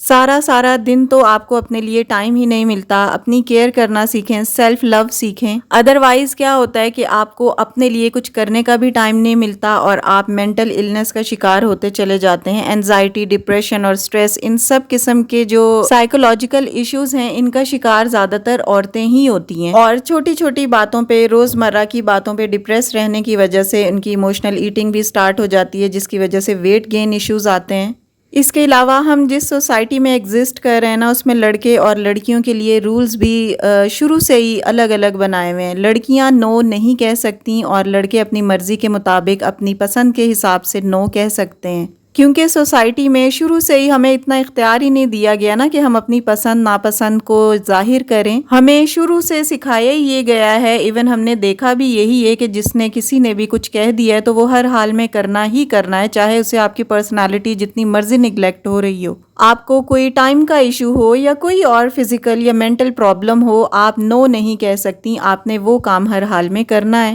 سارا دن تو آپ کو اپنے لیے ٹائم ہی نہیں ملتا. اپنی کیئر کرنا سیکھیں, سیلف لو سیکھیں. ادروائز کیا ہوتا ہے کہ آپ کو اپنے لیے کچھ کرنے کا بھی ٹائم نہیں ملتا اور آپ مینٹل النس کا شکار ہوتے چلے جاتے ہیں. اینزائٹی, ڈپریشن اور اسٹریس, ان سب قسم کے جو سائیکولوجیکل ایشوز ہیں ان کا شکار زیادہ تر عورتیں ہی ہوتی ہیں. اور چھوٹی چھوٹی باتوں پہ, روزمرہ کی باتوں پہ ڈپریس رہنے کی وجہ سے ان کی ایموشنل ایٹنگ بھی سٹارٹ ہو جاتی ہے, جس کی وجہ سے ویٹ گین ایشوز آتے ہیں. اس کے علاوہ ہم جس سوسائٹی میں ایگزسٹ کر رہے ہیں نا, اس میں لڑکے اور لڑکیوں کے لیے رولز بھی شروع سے ہی الگ الگ بنائے ہوئے ہیں. لڑکیاں نو نہیں کہہ سکتی اور لڑکے اپنی مرضی کے مطابق اپنی پسند کے حساب سے نو کہہ سکتے ہیں, کیونکہ سوسائٹی میں شروع سے ہی ہمیں اتنا اختیار ہی نہیں دیا گیا نا کہ ہم اپنی پسند ناپسند کو ظاہر کریں. ہمیں شروع سے سکھایا ہی یہ گیا ہے, ایون ہم نے دیکھا بھی یہی ہے کہ جس نے کسی نے بھی کچھ کہہ دیا ہے تو وہ ہر حال میں کرنا ہی کرنا ہے, چاہے اسے آپ کی پرسنالٹی جتنی مرضی نگلیکٹ ہو رہی ہو. آپ کو کوئی ٹائم کا ایشو ہو یا کوئی اور فزیکل یا مینٹل پرابلم ہو, آپ نو نہیں کہہ سکتی, آپ نے وہ کام ہر حال میں کرنا ہے.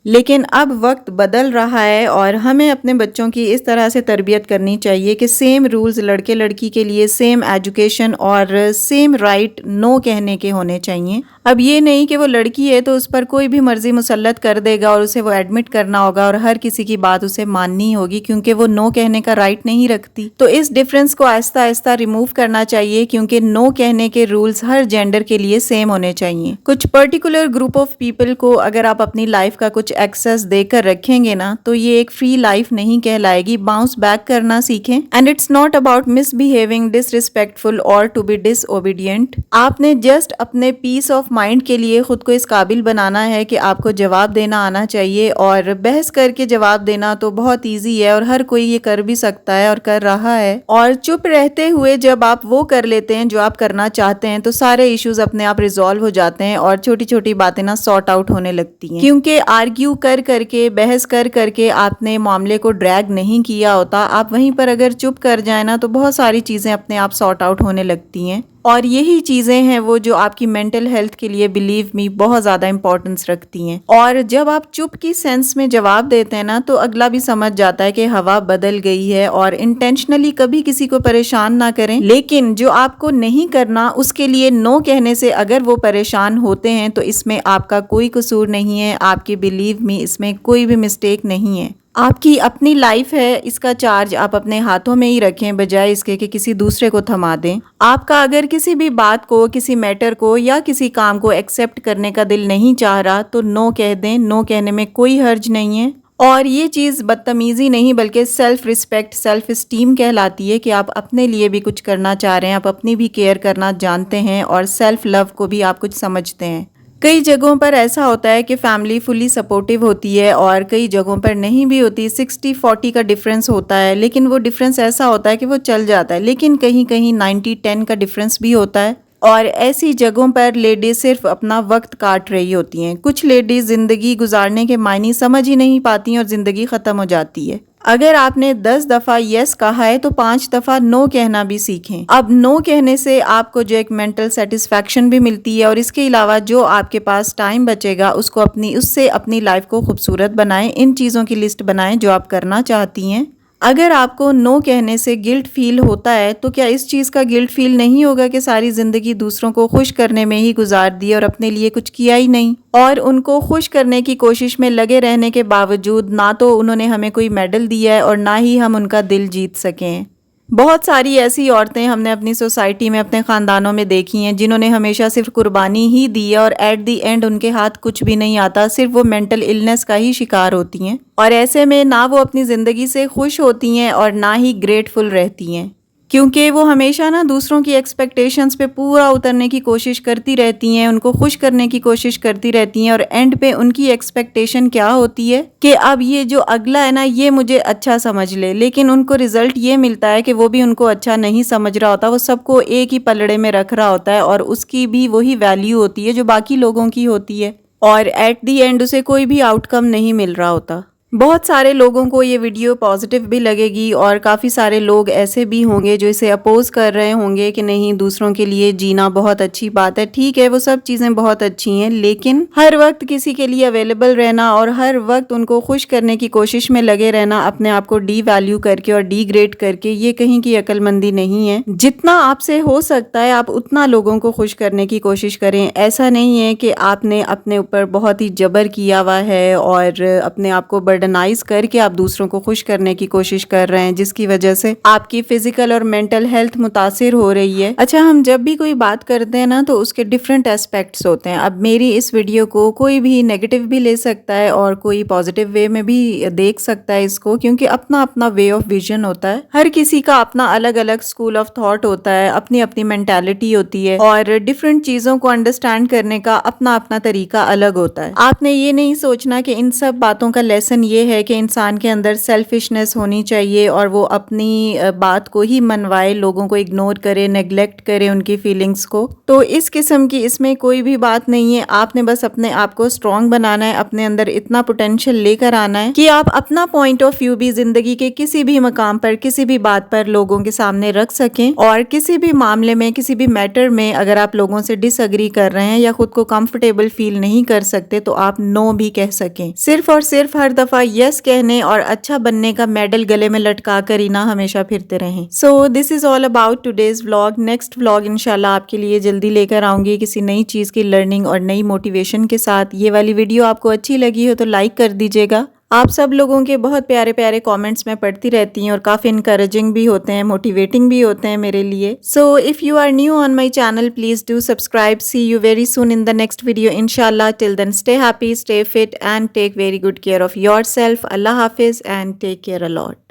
لیکن اب وقت بدل رہا ہے اور ہمیں اپنے بچوں کی اس طرح سے تربیت کرنی چاہیے کہ سیم رولز لڑکے لڑکی کے لیے, سیم ایجوکیشن اور سیم رائٹ نو کہنے کے ہونے چاہیے. اب یہ نہیں کہ وہ لڑکی ہے تو اس پر کوئی بھی مرضی مسلط کر دے گا اور اسے وہ ایڈمٹ کرنا ہوگا اور ہر کسی کی بات اسے ماننی ہوگی کیونکہ وہ نو کہنے کا رائٹ نہیں رکھتی. تو اس ڈفرینس کو آہستہ آہستہ ریموو کرنا چاہیے, کیونکہ نو کہنے کے رولز ہر جینڈر کے لیے سیم ہونے چاہیے. کچھ پرٹیکولر گروپ آف پیپل کو اگر آپ اپنی لائف کا کچھ ایکسس دے کر رکھیں گے نا تو یہ ایک فری لائف نہیں کہلائے گی. باؤنس بیک کرنا سیکھیں. And it's not about misbehaving disrespectful اور ٹو بی ڈس اوبیڈینٹ. آپ نے جسٹ اپنے پیس آف مائنڈ کے لیے خود کو اس قابل بنانا ہے کہ آپ کو جواب دینا آنا چاہیے, اور بحث کر کے جواب دینا تو بہت ایزی ہے اور ہر کوئی یہ کر بھی سکتا ہے اور کر رہا ہے. اور چپ رہتے ہوئے جب آپ وہ کر لیتے ہیں جو آپ کرنا چاہتے ہیں تو سارے ایشوز اپنے آپ ریزالو ہو جاتے ہیں اور چھوٹی چھوٹی باتیں نا سارٹ آؤٹ ہونے لگتی ہیں. کیونکہ آرگیو کر کے, بحث کر کے آپ نے معاملے کو ڈریگ نہیں کیا ہوتا. آپ وہیں پر اگر چپ کر جائیں نا تو بہت ساری چیزیں اپنے آپ سارٹ آؤٹ ہونے لگتی ہیں, اور یہی چیزیں ہیں وہ جو آپ کی مینٹل ہیلتھ کے لیے بلیو می بہت زیادہ امپورٹنس رکھتی ہیں. اور جب آپ چپ کی سینس میں جواب دیتے ہیں نا تو اگلا بھی سمجھ جاتا ہے کہ ہوا بدل گئی ہے. اور انٹینشنلی کبھی کسی کو پریشان نہ کریں, لیکن جو آپ کو نہیں کرنا اس کے لیے نو کہنے سے اگر وہ پریشان ہوتے ہیں تو اس میں آپ کا کوئی قصور نہیں ہے. آپ کی بلیو می اس میں کوئی بھی مسٹیک نہیں ہے. آپ کی اپنی لائف ہے, اس کا چارج آپ اپنے ہاتھوں میں ہی رکھیں بجائے اس کے کہ کسی دوسرے کو تھما دیں. آپ کا اگر کسی بھی بات کو, کسی میٹر کو یا کسی کام کو ایکسیپٹ کرنے کا دل نہیں چاہ رہا تو نو کہہ دیں. نو کہنے میں کوئی حرج نہیں ہے, اور یہ چیز بدتمیزی نہیں بلکہ سیلف ریسپیکٹ, سیلف اسٹیم کہلاتی ہے کہ آپ اپنے لیے بھی کچھ کرنا چاہ رہے ہیں, آپ اپنی بھی کیئر کرنا جانتے ہیں اور سیلف لو کو بھی آپ کچھ سمجھتے ہیں. کئی جگہوں پر ایسا ہوتا ہے کہ فیملی فلی سپورٹیو ہوتی ہے اور کئی جگہوں پر نہیں بھی ہوتی. 60-40 کا ڈفرینس ہوتا ہے, لیکن وہ ڈفرینس ایسا ہوتا ہے کہ وہ چل جاتا ہے. لیکن کہیں 90-10 کا ڈفرینس بھی ہوتا ہے, اور ایسی جگہوں پر لیڈیز صرف اپنا وقت کاٹ رہی ہوتی ہیں. کچھ لیڈیز زندگی گزارنے کے معنی سمجھ ہی نہیں پاتی اور زندگی ختم ہو جاتی ہے. اگر آپ نے 10 دفعہ یس کہا ہے تو 5 دفعہ نو کہنا بھی سیکھیں. اب نو کہنے سے آپ کو جو ایک مینٹل سیٹسفیکشن بھی ملتی ہے, اور اس کے علاوہ جو آپ کے پاس ٹائم بچے گا اس سے اپنی لائف کو خوبصورت بنائیں. ان چیزوں کی لسٹ بنائیں جو آپ کرنا چاہتی ہیں. اگر آپ کو نو کہنے سے گلٹ فیل ہوتا ہے تو کیا اس چیز کا گلٹ فیل نہیں ہوگا کہ ساری زندگی دوسروں کو خوش کرنے میں ہی گزار دی اور اپنے لیے کچھ کیا ہی نہیں, اور ان کو خوش کرنے کی کوشش میں لگے رہنے کے باوجود نہ تو انہوں نے ہمیں کوئی میڈل دیا ہے اور نہ ہی ہم ان کا دل جیت سکیں. بہت ساری ایسی عورتیں ہم نے اپنی سوسائٹی میں, اپنے خاندانوں میں دیکھی ہیں جنہوں نے ہمیشہ صرف قربانی ہی دی ہے اور ایٹ دی اینڈ ان کے ہاتھ کچھ بھی نہیں آتا, صرف وہ مینٹل النس کا ہی شکار ہوتی ہیں. اور ایسے میں نہ وہ اپنی زندگی سے خوش ہوتی ہیں اور نہ ہی گریٹفل رہتی ہیں, کیونکہ وہ ہمیشہ نا دوسروں کی ایکسپیکٹیشنز پہ پورا اترنے کی کوشش کرتی رہتی ہیں, ان کو خوش کرنے کی کوشش کرتی رہتی ہیں, اور اینڈ پہ ان کی ایکسپیکٹیشن کیا ہوتی ہے کہ اب یہ جو اگلا ہے نا یہ مجھے اچھا سمجھ لے. لیکن ان کو ریزلٹ یہ ملتا ہے کہ وہ بھی ان کو اچھا نہیں سمجھ رہا ہوتا, وہ سب کو ایک ہی پلڑے میں رکھ رہا ہوتا ہے اور اس کی بھی وہی ویلیو ہوتی ہے جو باقی لوگوں کی ہوتی ہے, اور ایٹ دی اینڈ اسے کوئی بھی آؤٹ کم نہیں مل رہا ہوتا. بہت سارے لوگوں کو یہ ویڈیو پازیٹیو بھی لگے گی اور کافی سارے لوگ ایسے بھی ہوں گے جو اسے اپوز کر رہے ہوں گے کہ نہیں دوسروں کے لیے جینا بہت اچھی بات ہے. ٹھیک ہے وہ سب چیزیں بہت اچھی ہیں لیکن ہر وقت کسی کے لیے اویلیبل رہنا اور ہر وقت ان کو خوش کرنے کی کوشش میں لگے رہنا اپنے آپ کو ڈی ویلیو کر کے اور ڈی گریڈ کر کے یہ کہیں کی عقل مندی نہیں ہے. جتنا آپ سے ہو سکتا ہے آپ اتنا لوگوں کو خوش کرنے کی کوشش کریں. ایسا نہیں ہے کہ آپ نے اپنے اوپر بہت ہی جبر کیا ہوا ہے اور اپنے آپ کو برڈنائز کر کے آپ دوسروں کو خوش کرنے کی کوشش کر رہے ہیں جس کی وجہ سے آپ کی فزیکل اور مینٹل ہیلتھ متاثر ہو رہی ہے. اچھا ہم جب بھی کوئی بات کرتے ہیں نا تو اس کے ڈفرینٹ اسپیکٹس ہوتے ہیں. اب میری اس ویڈیو کو کوئی بھی نیگیٹو بھی لے سکتا ہے اور کوئی پازیٹیو وے میں بھی دیکھ سکتا ہے اس کو, کیونکہ اپنا اپنا وے آف ویژن ہوتا ہے. ہر کسی کا اپنا الگ الگ اسکول آف تھاٹ ہوتا ہے, اپنی اپنی مینٹالٹی ہوتی ہے اور ڈفرینٹ چیزوں کو انڈرسٹینڈ کرنے کا اپنا اپنا طریقہ الگ ہوتا ہے. آپ نے یہ نہیں سوچنا کہ ان سب باتوں کا لیسن یہ ہے کہ انسان کے اندر سیلفشنس ہونی چاہیے اور وہ اپنی بات کو ہی منوائے, لوگوں کو اگنور کرے, نیگلیکٹ کرے ان کی فیلنگز کو. تو اس قسم کی اس میں کوئی بھی بات نہیں ہے. آپ نے بس اپنے آپ کو اسٹرانگ بنانا ہے, اپنے اندر اتنا پوٹینشیل لے کر آنا ہے کہ آپ اپنا پوائنٹ آف ویو بھی زندگی کے کسی بھی مقام پر کسی بھی بات پر لوگوں کے سامنے رکھ سکیں اور کسی بھی معاملے میں کسی بھی میٹر میں اگر آپ لوگوں سے ڈس ایگری کر رہے ہیں یا خود کو کمفرٹیبل فیل نہیں کر سکتے تو آپ نو بھی کہہ سکیں. صرف اور صرف ہر دفعہ یس کہنے اور اچھا بننے کا میڈل گلے میں لٹکا کر ہی نہ ہمیشہ پھرتے رہیں. So this is all about today's vlog. Next vlog انشاءاللہ آپ کے لیے جلدی لے کر آؤں گی کسی نئی چیز کی لرننگ اور نئی موٹیویشن کے ساتھ. یہ والی ویڈیو آپ کو اچھی لگی ہو تو لائک کر دیجیے گا. آپ سب لوگوں کے بہت پیارے پیارے کامنٹس میں پڑھتی رہتی ہیں اور کافی انکریجنگ بھی ہوتے ہیں, موٹیویٹنگ بھی ہوتے ہیں میرے لیے. So if you are new on my channel please do subscribe. See you very soon in the next video انشاءاللہ. Till then stay happy, stay fit and take very good care of yourself. اللہ حافظ and take care allot.